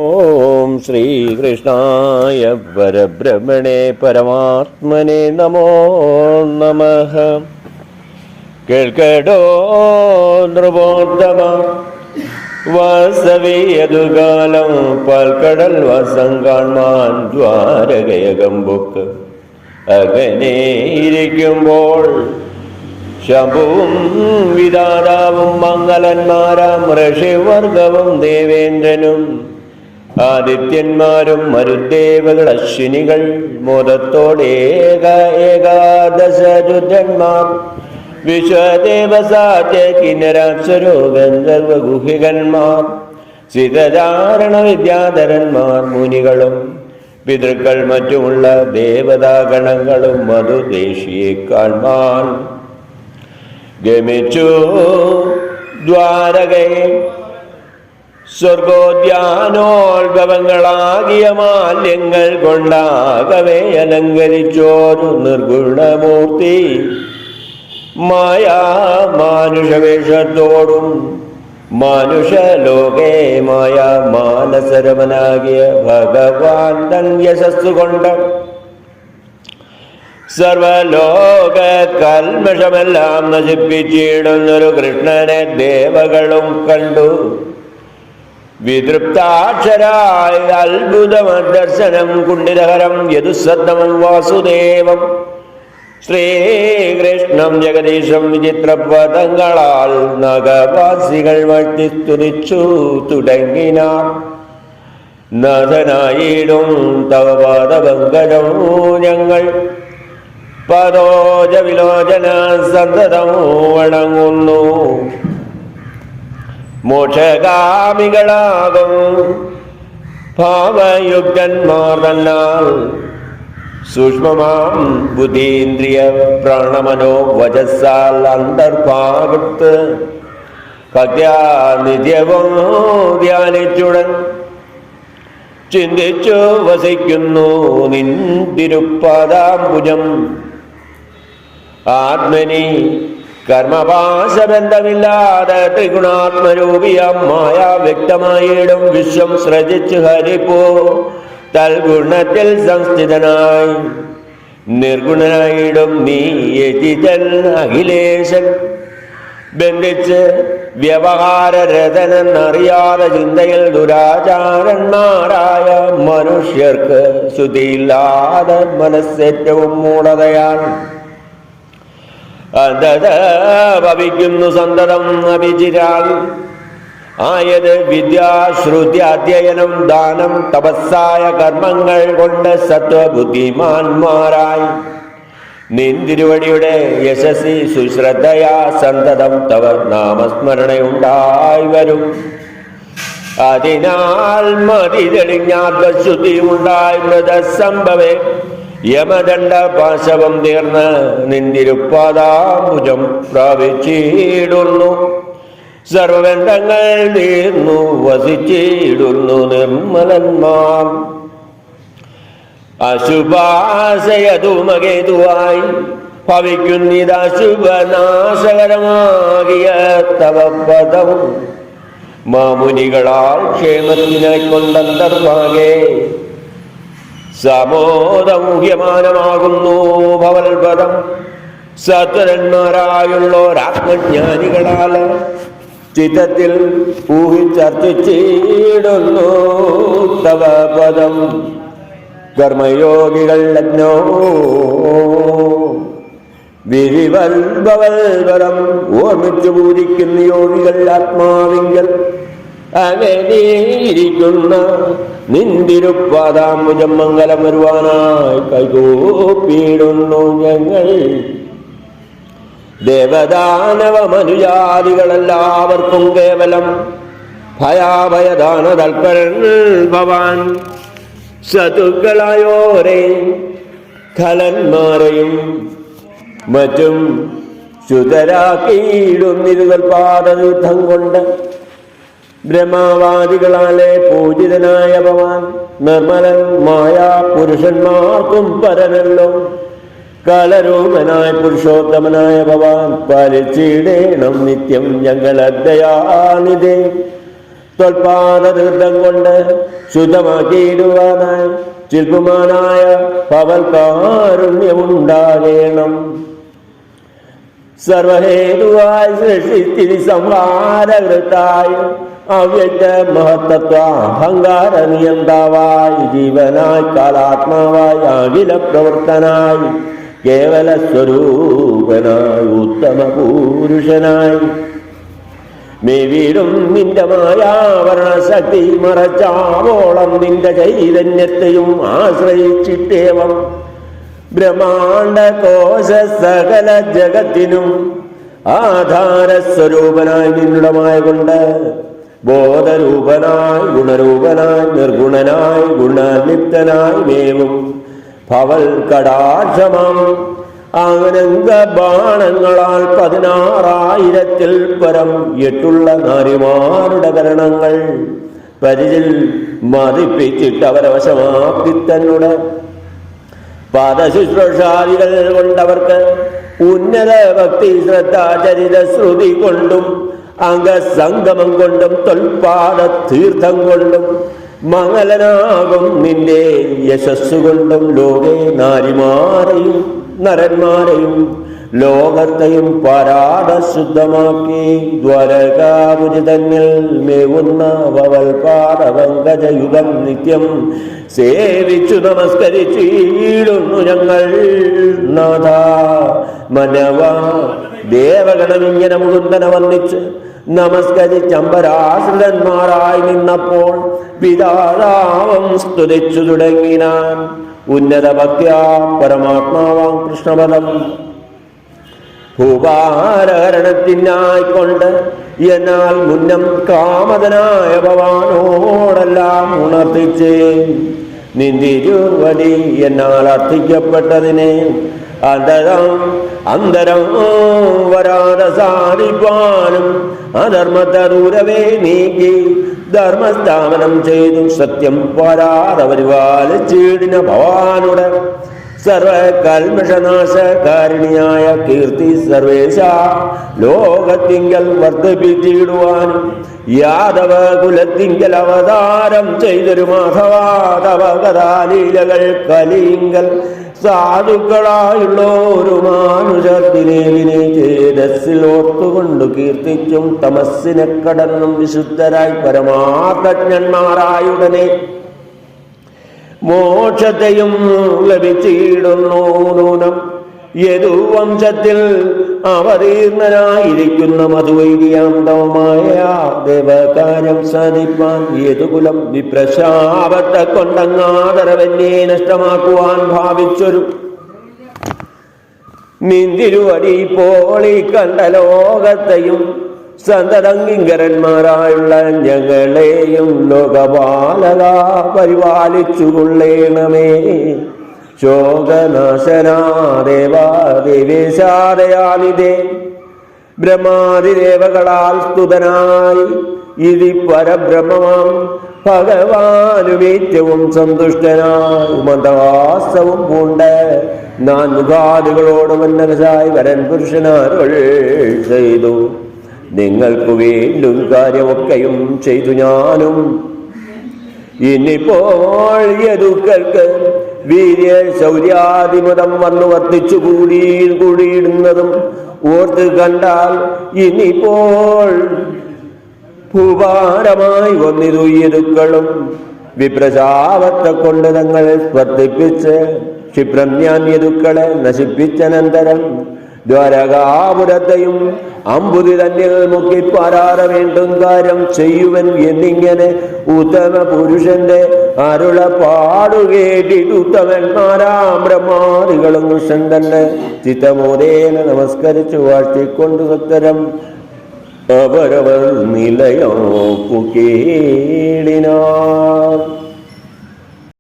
ഓം ശ്രീകൃഷ്ണായ പരബ്രഹ്മണേ പരമാത്മനെ നമോ നമഃ. കേൾക്കടോ നൃപോത്തമ, വാസവിയതുകാലം പാൽക്കടൽ വാസം കാൺമാൻ ദ്വാരകയകമ്പുക്ക് അകനെ ഇരിക്കുമ്പോൾ ശംഭുവും വിധാതാവും മംഗലന്മാരാം ഋഷിവർഗവും ദേവേന്ദ്രനും ആദിത്യന്മാരും മരുദേവകൾ അശ്വിനികൾ മോദത്തോടെ ഏകാദശ രുദ്രന്മാർ വിശ്വദേവസാധ്യ കിന്നരാപ്സരോ ഗന്ധർവഗുഹികന്മാർ സിതധാരണ വിദ്യാധരന്മാർ മുനികളും പിതൃക്കൾ മറ്റുമുള്ള ദേവതാഗണങ്ങളും മധുദേശിയെ കാൺമാൻ ഗമിച്ചു ദ്വാരകയെ. സ്വർഗോദ്യാനോത്ഭവങ്ങളാകിയ മാല്യങ്ങൾ കൊണ്ടാകവേ അലങ്കരിച്ചോരു നിർഗുണമൂർത്തി മാനുഷവേഷത്തോടും മനുഷ്യലോകേ മാനസരമനാകിയ ഭഗവാൻ തൻ യശസ്സുകൊണ്ട് സർവലോക കൽമഷമെല്ലാം നശിപ്പിച്ചിടുന്നൊരു കൃഷ്ണനെ ദേവകളും കണ്ടു വിതൃപ്താക്ഷരായ അത്ഭുതമദർശനം കുണ്ഠിതഹരം യദുസത്തമം വാസുദേവം ശ്രീകൃഷ്ണം ജഗദീശം വിചിത്രപദങ്ങളാൽ നഗവാസികൾ വാഴ്ത്തി സ്തുതിച്ചു തുടങ്ങിനാർ. നാഥനായിടും തവ പാദപങ്കജം ഞങ്ങൾ പദോജ വിലോചന സന്തതം വണങ്ങുന്നു. മോക്ഷഗാമികളാകും ഭാവയുക്തന്മാർ തന്നാൽ സൂക്ഷ്മമാം ബുദ്ധീന്ദ്രിയ പ്രാണമനോ വചസാൽ അന്തർഭാഗത്ത് ഭക്ത്യാ നിത്യവും ധ്യാനിച്ചുടൻ ചിന്തിച്ചു വസിക്കുന്നു നിൻ തിരുപ്പാദാംബുജം. ആത്മനി കർമ്മപാശബന്ധമില്ലാതെ ത്രിഗുണാത്മരൂപിയം മായ വ്യക്തമായിടും വിശ്വം സൃജിച്ചു ഹരിപ്പോ തൽഗുണത്തിൽ സംസ്ഥിതനായി നിർഗുണനായിടും നീ യജിതൻ അഖിലേശൻ. ബന്ധിച്ച് വ്യവഹാരരതനെന്നറിയാതെ ചിന്തയിൽ ദുരാചാരന്മാരായ മനുഷ്യർക്ക് ശ്രുതിയില്ലാതെ മനസ്സേറ്റവും മൂഢതയാൽ അന്ധത ഭവിക്കുന്നു സന്തതം അഭിചിരാൽ. ആയത് വിദ്യാശ്രുതി അധ്യയനം ദാനം തപസ്സായ കർമ്മങ്ങൾ കൊണ്ട് സത്വബുദ്ധിമാന്മാരായി നിന്തിരുവടിയുടെ യശസ്സി സുശ്രദ്ധയാ സന്തതം തവ നാമസ്മരണയുണ്ടായി വരും. അതിനാൽ മതി തെളിഞ്ഞാത്മശുദ്ധി ഉണ്ടായി മൃതസംഭവേ യമദണ്ഡ പാശവം തീർന്ന് നിന്തിരുപ്പാദാംബുജം പ്രാപിച്ചിടുന്നു. സർവബന്ധങ്ങൾ തീർന്നു വസിച്ചിടുന്നു നിർമ്മലന്മാർ. അശുഭാശയധൂമകേതുവായി ഭവിക്കുന്നിതശുഭനാശകരമാകിയ തവ പദം മാമുനികളാൽ ക്ഷേമത്തിനായി കൊണ്ടന്തർഭാഗേ സമോദമുഹ്യമാനമാകുന്നു ഭവൽപദം. സത്വരന്മാരായുള്ളോരാത്മജ്ഞാനികളാൽ ചിത്തത്തിൽ ഊഹിച്ചർച്ചിച്ചിടുന്നു തവ പദം. കർമ്മയോഗികൾ ലഗ്നോ വിരിവൽഭവൽപരം ഓർമ്മിച്ചു പൂരിക്കുന്ന യോഗികൾ ആത്മാവിങ്കൽ അങ്ങനെയിരിക്കുന്ന നിന്തിരുപ്പാദാംബുജം മംഗലം വരുവാനായി കൈകൂപ്പിയിടുന്നു ഞങ്ങൾ. ദേവദാനവ മനുജാതികളെല്ലാവർക്കും കേവലം ഭയാഭയദാന തൽപരൻ ഭവാൻ. സതുക്കളായോരേ ഖലന്മാരെയും മറ്റും ശുദ്ധരാക്കിയിടുന്നിരുകൽപാദയുദ്ധം കൊണ്ട് ബ്രഹ്മവാദികളാലെ പൂജിതനായ ഭവാൻ നിർമ്മലൻ മായാ പുരുഷന്മാർക്കും പരനല്ലോ. കാലരൂപനായ പുരുഷോത്തമനായ ഭവാൻ പാലിച്ചിടേണം നിത്യം ഞങ്ങളദ്ദയാനിധേ. തൊൽപാദതീർത്ഥം കൊണ്ട് ശുദ്ധമാക്കിയിടുവാനായി ശില്പമാനായ പവൽക്കാരുണ്യമുണ്ടാകേണം. സർവഹേതുവായി സൃഷ്ടിസ്ഥിതി സംഹാരകൃത്തായി അവ്യക്ത മഹത്തത്വ അഹങ്കാര നിയന്താവായി ജീവനായി കാലാത്മാവായി അഖില പ്രവർത്തനായി കേവല സ്വരൂപനായി ഉത്തമ പുരുഷനായി മേവീടും നിന്റെ മായാവരണശക്തി മറച്ചാവോളം നിന്റെ ചൈതന്യത്തെയും ആശ്രയിച്ചിട്ടേവം ബ്രഹ്മാണ്ട കോശ സകല ജഗത്തിനും ആധാരസ്വരൂപനായി നിന്നുടമായ കൊണ്ട് ബോധരൂപനായി ഗുണരൂപനായി നിർഗുണനായി ഗുണലിപ്തനായി മേവും ഭവൽ കടാക്ഷമം ആനന്ദ ബാണങ്ങളാൽ 16,000 പരം 8 നാരിമാരുടെ കരണങ്ങൾ പരിചിൽ മതിപ്പിച്ചിട്ട് അവരവശമാക്കി തന്നുടെ പാദശുശ്രൂഷാദികൾ കൊണ്ടവർക്ക് ഉന്നത ഭക്തി ശ്രദ്ധാചരിത ശ്രുതി കൊണ്ടും അംഗസംഗമം കൊണ്ടും തൊൽപാദ തീർത്ഥം കൊണ്ടും മംഗലനാകും നിന്റെ യശസ്സുകൊണ്ടും ലോകേ നാരിമാരെയും നരന്മാരെയും ലോകത്തെയും പരാത ശുദ്ധമാക്കി ദ്വാരകാപുരി തന്നിൽ മേവുന്ന ഭവൽപാദപങ്കജയുഗം നിത്യം സേവിച്ചു നമസ്കരിച്ചിടുന്നു ഞങ്ങൾ നാഥ. മനവ ദേവഗണം ഇങ്ങനെ മുകുന്ദനെ വന്നിച്ച് നമസ്കരിച്ചമ്പരാശ്രിതന്മാരായി നിന്നപ്പോൾ പിതാതാവം സ്തുതിച്ചു തുടങ്ങിനാൻ. ഉന്നത ഭക്ത്യാ പരമാത്മാവാം കൃഷ്ണപദം ഭൂപാരഹരണത്തിനായിക്കൊണ്ട് എന്നാൽ മുന്നം കാമതനായ ഭവാനോടെല്ലാം ഉണർത്തിച്ചേ നിന്തിരുവടി എന്നാൽ അർത്ഥിക്കപ്പെട്ടതിനെ അന്തരം വരാതെ സാധിപ്പാനും അധർമ്മത്തെ ദൂരവേ നീക്കി ധർമ്മസ്ഥാപനം ചെയ്തു സത്യം പോരാതെ പരിപാലിച്ചിടിന ഭവാനുടെ സർവകൽമഷനാശകാരിണിയായ കീർത്തി സർവേശ ലോകത്തിങ്കൽ വർദ്ധിപ്പിച്ചിടുവാനും യാദവ കുലത്തിങ്കൽ അവതാരം ചെയ്തൊരു മാധവാദവ കഥാലീലകൾ കലിങ്കൽ സാധുക്കളായുള്ളൊരു മാനുഷത്തിനെ ചേതസ്സിൽ ഓർത്തുകൊണ്ടു കീർത്തിച്ചും തമസ്സിനെ കടന്നും വിശുദ്ധരായി പരമാർത്ഥജ്ഞന്മാരായുടനെ മോക്ഷത്തെയും ലഭിച്ചിടുന്നു. നൂനം യദുവംശത്തിൽ അവതീർണനായിരിക്കുന്ന മധുവൈര്യാന്തവുമായ ദേവകാര്യം സാധിപ്പാൻ യദുകുലം വിപ്രശാപത്തെ കൊണ്ടങ്ങാതരവന്യെ നഷ്ടമാക്കുവാൻ ഭാവിച്ചൊരു നിന്തിരുവടി പോളി കണ്ട ലോകത്തെയും സന്തതങ്കിങ്കരന്മാരായുള്ള ഞങ്ങളെയും ലോകപാലക പരിപാലിച്ചുകൊള്ളേണമേ. ശോകനാശനാ ദേവാദേവേശാദയാനിതേ ബ്രഹ്മാതിദേവകളാൽ സ്തുതനായി ഇതി പരബ്രഹ്മമാം ഭഗവാനുമേറ്റവും സന്തുഷ്ടനായി മന്ദവാസവും പൂണ്ട് നാൻമുഖാദികളോട് മന്നകസായി വരൻ പുരുഷനാരുൾ ചെയ്തു. നിങ്ങൾക്ക് വീണ്ടും കാര്യമൊക്കെയും ചെയ്തു ഞാനും. ഇനിപ്പോൾ യദുക്കൾക്ക് വീര്യ ശൗര്യാദിമതം വന്നു വർദ്ധിച്ചു കൂടിയിടുന്നതും ഓർത്ത് കണ്ടാൽ ഇനിപ്പോൾ ഭൂഭാരമായി വന്നിതു യദുക്കളും വിപ്രശാപത്തെ കൊണ്ട് തങ്ങൾ സ്പർദ്ധിപ്പിച്ച് ക്ഷിപ്രം ഞാൻ യദുക്കളെ നശിപ്പിച്ചനന്തരം ദ്വാരകാപുരത്തെയും അമ്പുതി തന്നിൽ മുക്കിപ്പാരാറ വേണ്ടും കാര്യം ചെയ്യുവൻ എന്നിങ്ങനെ ഉത്തമ പുരുഷന്റെ അരുളപ്പാടുകേട്ടിട്ട് ഉത്തമന്മാരാം ബ്രഹ്മാദികളും കൃഷ്ണൻ തന്നെ ചിത്തമോദേന നമസ്കരിച്ചു വാഴ്ത്തിക്കൊണ്ട് സത്തരം അവരവർ നിലയോ പുകേടിനാർ.